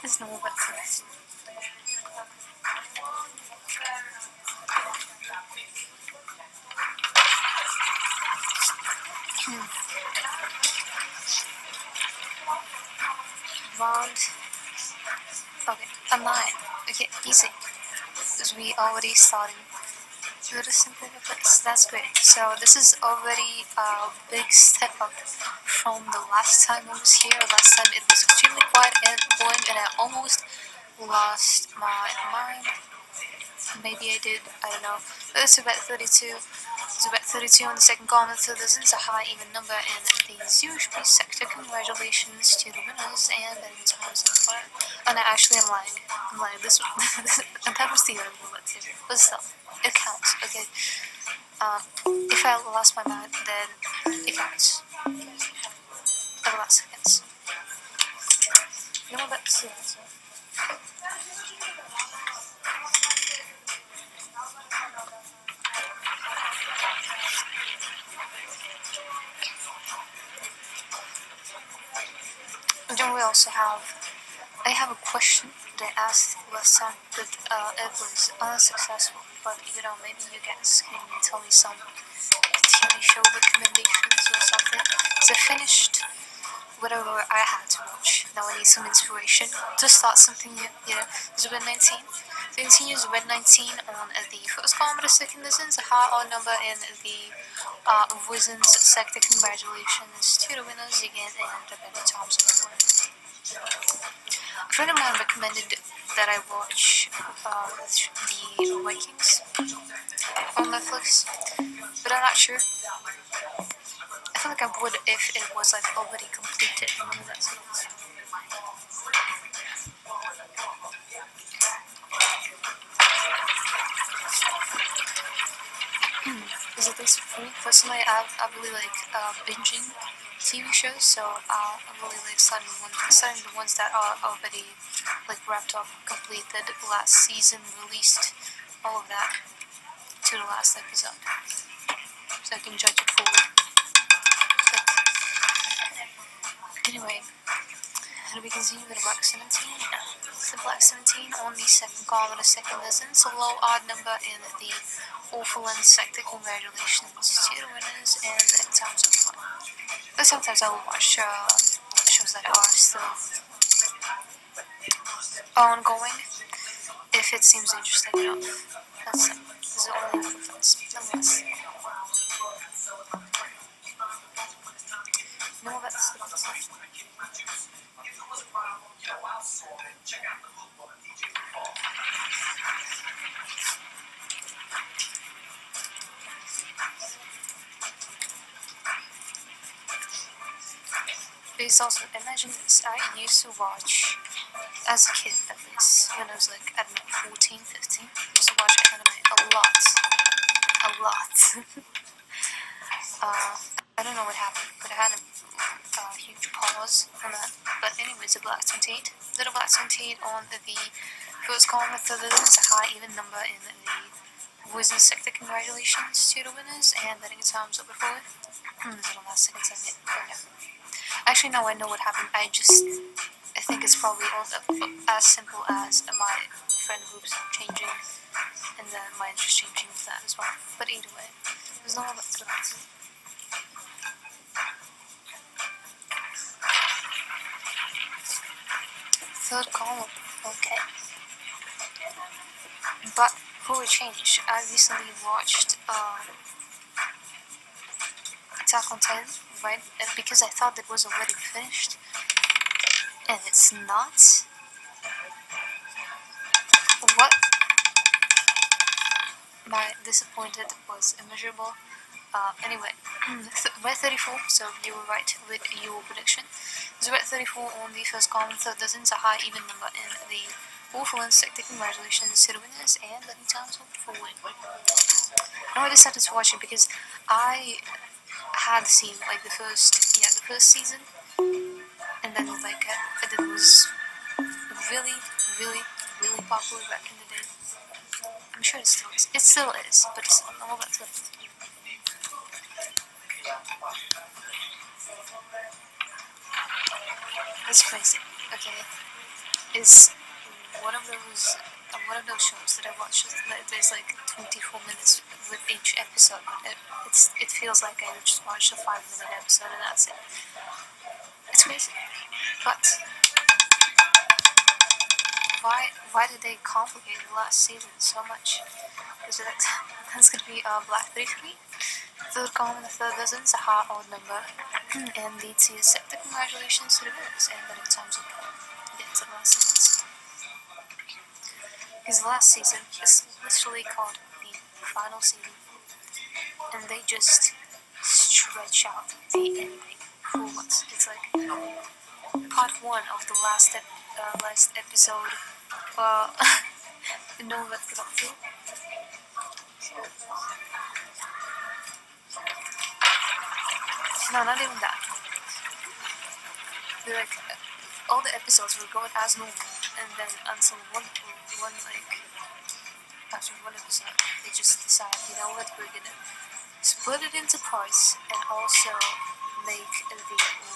There's no but this. Round. Okay, a 9. Okay, easy. Because we already starting with a simple replace. That's great. So this is already a big step up from the last time I was here. Last time it was extremely quiet and boring and I almost lost my mind. Maybe I did, I don't know. But it's about 32. It's about 32 on the second column, so this is a high even number in the Zurich sector. Congratulations to the winners and in terms of what. Oh no, actually I'm lying. This and that was the other bullet too. But still, it counts, okay? If I lost my mind, then it counts. Over last seconds. You know that's the answer. Then we also have, I have a question that I asked last time, but it was unsuccessful. But you know, maybe you guys can tell me some TV show recommendations or something. So I finished whatever I had to watch. Now I need some inspiration to start something new. You know, Zubed 19. So continues Zubed 19 on the first column, the second listens, a high odd number in the Wizens sector. Congratulations to the winners again and the many times before. A friend of mine recommended that I watch the Vikings on Netflix, but I'm not sure. I feel like I would if it was like already completed. Is it this for me? Personally, I really like binging TV shows, so I really like starting the ones that are already like wrapped up, completed, last season released, all of that to the last episode, so I can judge it fully. But anyway, and we continue with Black 17. The Black 17 on the second column, the second listen, so low odd number in the Orphan sector. Congratulations to the winners and the times of fun. But sometimes I will watch shows that are still ongoing if it seems interesting enough. That's the only difference. Nonetheless. No, that's It's also, imagine this, I used to watch, as a kid at least, when I was like, I don't know, 14, 15, I used to watch anime a lot. I don't know what happened, but I had a huge pause on that. But anyways, the Black 28, Little Black 28 on the first column of the villains, a high even number in the Wizard sector. Congratulations to the winners, and letting times up before. This is the last second segment. Actually, no, I know what happened. I think it's probably as simple as my friend groups changing, and then my interest changing with that as well. But either way, there's no other threat. Third column, okay. But for a change, I recently watched Attack on Titan, right? And because I thought it was already finished, and it's not. What? My disappointed was immeasurable. Anyway, Red 34, so you were right with your prediction. The Red 34 on the first column, third dozens, a high even number in the Orphan sector. Congratulations to the winners and letting times hold forward. Now I decided to watch it because I had seen like the first season, and then like it was really, really, really popular back in the day. I'm sure it still is. It still is, but it's not all that stuff. That's crazy. Okay. is one of those shows that I watch. There's like 24 minutes with each episode, but it feels like I just watched a 5-minute episode and that's it. It's crazy, but why did they complicate the last season so much? Is it that's gonna be Black 33. Third column, the third dozen is a high odd number, and leads to sector. Congratulations to the winners, and then in terms of get to the last seasons. Because the last season is literally called the final season, and they just stretch out the ending for what it's like part 1 of the last episode. No, what got to. No, not even that. They're like all the episodes were going as normal, and then until one after one episode, they just decide, you know what, we're gonna split it into parts, and also make the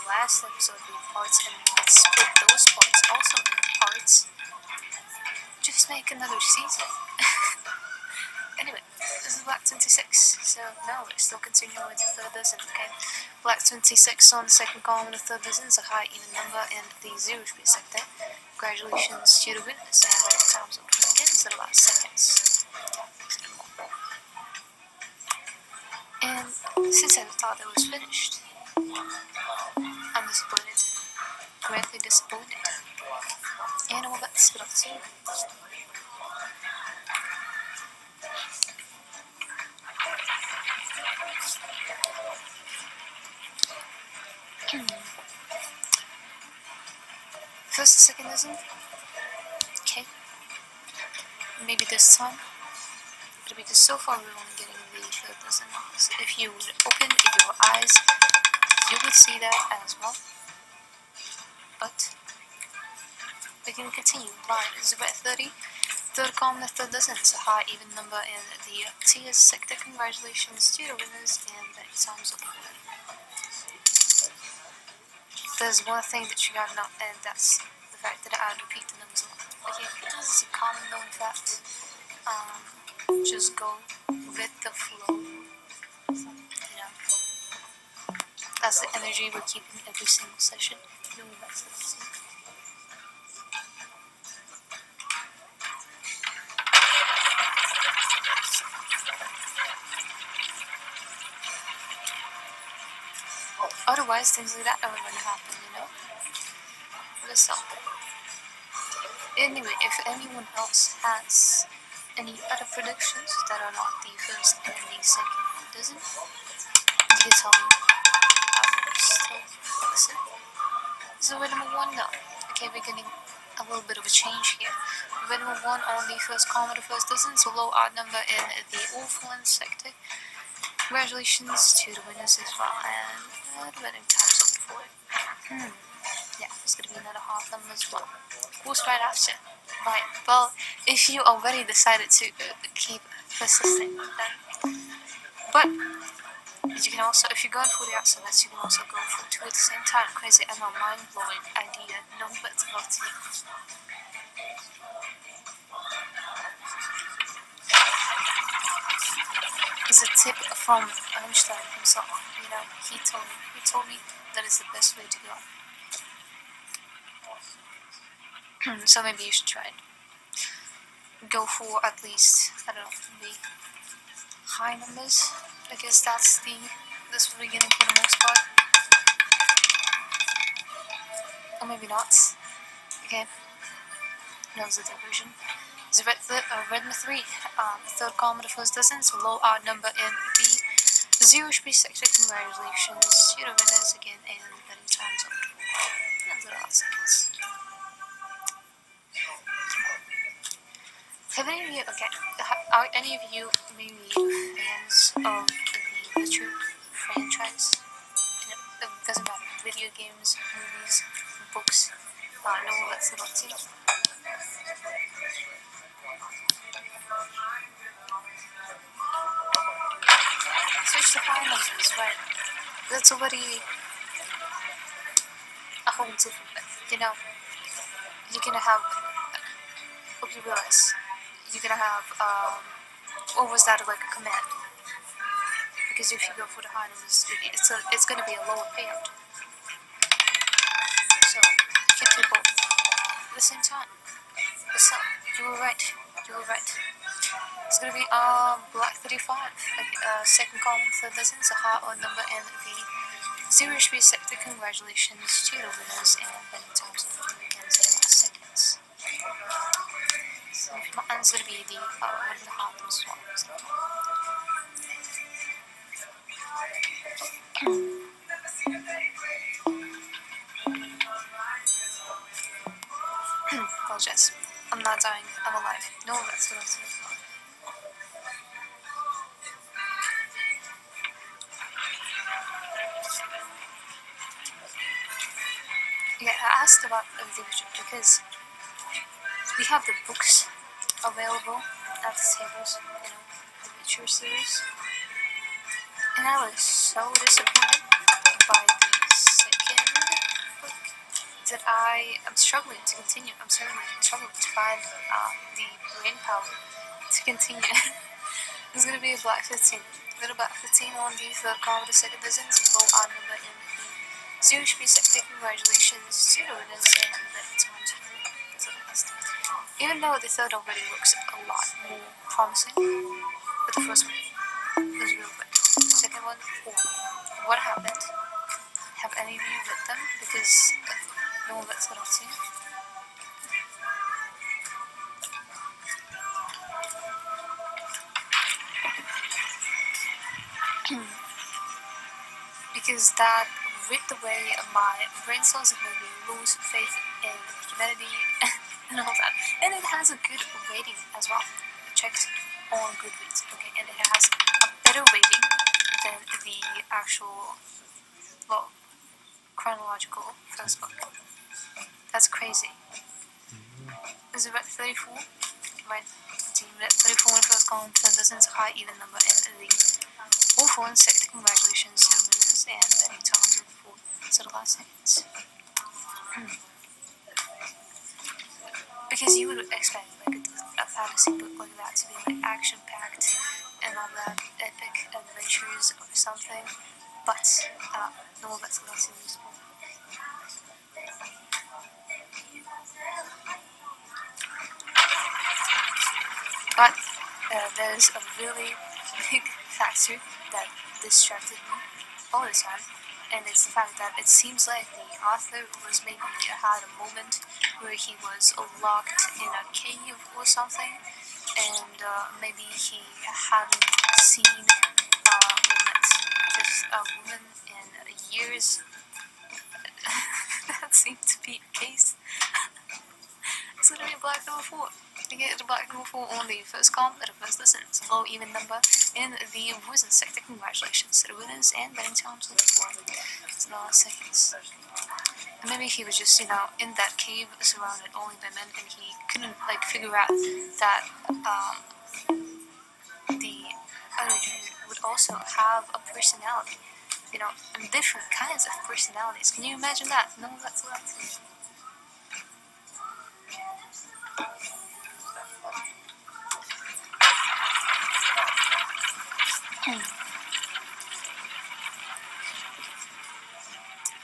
last episode be parts, and split those parts also into parts. Just make another season. Anyway, this is Black 26, so now we're still continuing with the third dozen, okay? Black 26 on the second column, the third dozen is a high even number in the 0 space sector. Congratulations to the winners, and by the times of begins the last seconds. And since I thought it was finished, I'm disappointed. Greatly disappointed. And all that's good up to. First and second dozen. Okay. Maybe this time. But because so far we're only getting the third dozen. So if you would open your eyes, you would see that as well. But we can continue. Line is about 30. Third column, the third dozen is a high even number in the TS sector. Congratulations to the winners, and the time's up. There's one thing that you gotta know, and that's the fact that I repeat the numbers a lot. Okay, this is a common known fact. Just go with the flow. You know, that's the energy we're keeping every single session. Otherwise, things like that aren't going to happen, you know? Listen. Anyway, if anyone else has any other predictions that are not the first and the second dozen, you can tell me. I will still listen. So we're number 1 now. Okay, we're getting a little bit of a change here. We're number 1 on the first column of the first dozen, so low odd number in the Orphan sector. Congratulations to the winners as well, and the winning time's up for it. Yeah, there's gonna be another half number as well. Who's right after? Right, well, if you already decided to keep persisting, then. But you can also, if you're going for the absolutes, you can also go for 2 at the same time. Crazy and a mind-blowing idea. No, but it's about to you. It's a tip from Einstein himself. You know, he told me that is the best way to go. So maybe you should try it. Go for at least, I don't know, maybe high numbers. I guess that's what we're getting for the most part. Or maybe not. Okay. That was the diversion. It's Redma 3. Third column of the first dozen. It's a low odd number in the 0 space sector. Congratulations to the winners again, and betting time's up. That's a lot of seconds. Have any of you, are any of you maybe fans of the Witcher franchise? You know, it doesn't matter, video games, movies, books, no, that's a lot too. Switch to high numbers, right? That's already a whole different thing, you know? you're gonna have, hope you realize, you're gonna have, or was that like a command? Because if you go for the high numbers, it's gonna be a lower payout. So you can do both at the same time. So you were right. You were right. It's gonna be black 35. Second column, third dozens, a high odd number, and the zero should be sector. Congratulations to the winners, and winning times of the weekends in seconds. So mine's gonna be the 1.5 as well. So. Apologize. I'm not dying. I'm alive. No, that's what I was saying. Yeah, I asked about the visual because we have the books available at the tables, the Witcher series, and I was so disappointed by the second book that I am struggling to continue. I'm certainly struggling to find the brain power to continue. It's gonna be a black 15. Little black 15 on the third call with the second dozens, and low odd number in the zero should be sector. Congratulations to the winners, and the times to the last. Even though the third already looks a lot more promising, but the first one was real good. Second one, what happened? Have any of you read them? Because no one lets it off too. Because that ripped away my brain cells and made me lose faith in humanity and all that. And it has a good rating as well. I checked on Goodreads, okay, and it has a better rating than the actual, well, chronological first book. That's crazy. Is it red 34? Red 34 in the first column, third dozens, high even number, and the awful one sector. Congratulations to the winners, and betting times of 4 to the last seconds. Because you would expect like a fantasy book like that to be like action packed and all that, epic adventures or something, but no, that's not useful. But there's a really big factor that distracted me all the time, and it's the fact that it seems like the author was maybe had a moment where he was locked in a cave or something, and maybe he hadn't seen Roulette, just a woman in years. That seemed to be the case. It's gonna be black number 4. You get the black number 4 on the first column, but the first listen. It's a low even number in the wizard sector. Congratulations to the winners, and betting times of 4 to the last seconds. And maybe he was just, in that cave surrounded only by men, and he couldn't like figure out that the other gender would also have a personality. And different kinds of personalities. Can you imagine that? No, that's allowed to.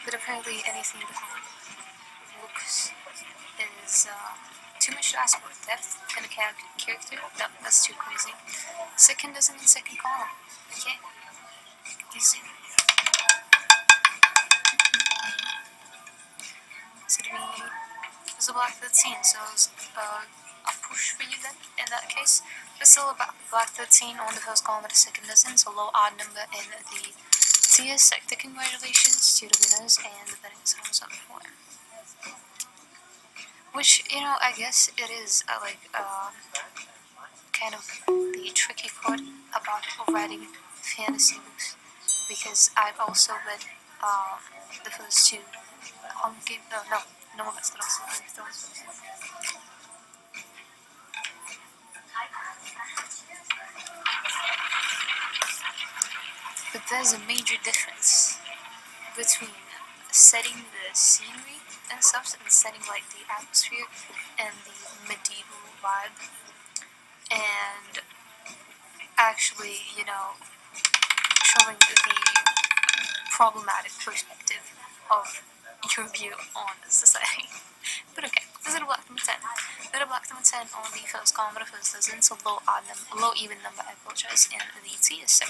But apparently anything behind looks is too much to ask for. Depth and a character? No, that's too crazy. Second doesn't mean second column. Okay? Easy. So to me, it's a black 13, so it's a push for you then, in that case. But still about black 13 on the first column with the second dozen, so low odd number in the tier sector. Congratulations to the winners, and the betting times up for him. Which, I guess it is kind of the tricky part about writing fantasy books, because I've also read the first two Hunger Games. No, that's not also. But there's a major difference between setting the scenery and stuff, and setting like the atmosphere and the medieval vibe, and actually, showing the problematic perspective of your view on society. But okay, this is a black number 10. Let a black number 10 on the first column of the first dozen, so low even number, I apologize, in the TS7.